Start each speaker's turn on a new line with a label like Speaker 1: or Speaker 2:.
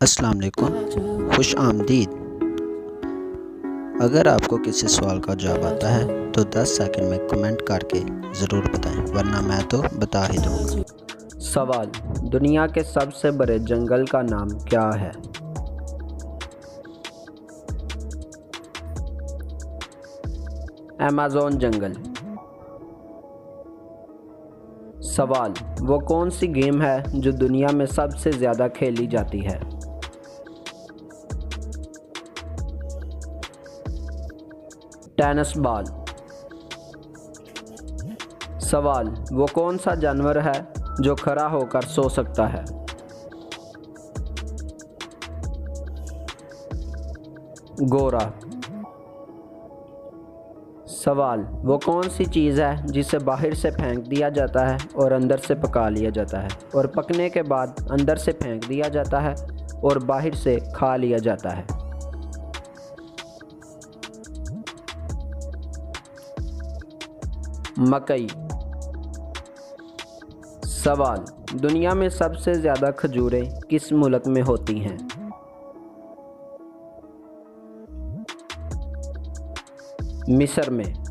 Speaker 1: अस्सलाम वालेकुम, खुश आमदीद। अगर आपको किसी सवाल का जवाब आता है तो 10 सेकंड में कमेंट करके ज़रूर बताएं, वरना मैं तो बता ही दूँगा।
Speaker 2: सवाल: दुनिया के सबसे बड़े जंगल का नाम क्या है? अमेज़न जंगल। सवाल: वो कौन सी गेम है जो दुनिया में सबसे ज़्यादा खेली जाती है? Tennis ball. सवाल: वो कौन सा जानवर है जो खड़ा होकर सो सकता है? घोड़ा। सवाल: वो कौन सी चीज़ है जिसे बाहर से फेंक दिया जाता है और अंदर से पका लिया जाता है, और पकने के बाद अंदर से फेंक दिया जाता है और बाहर से खा लिया जाता है? मकई। सवाल: दुनिया में सबसे ज़्यादा खजूरें किस मुल्क में होती हैं? मिस्र में।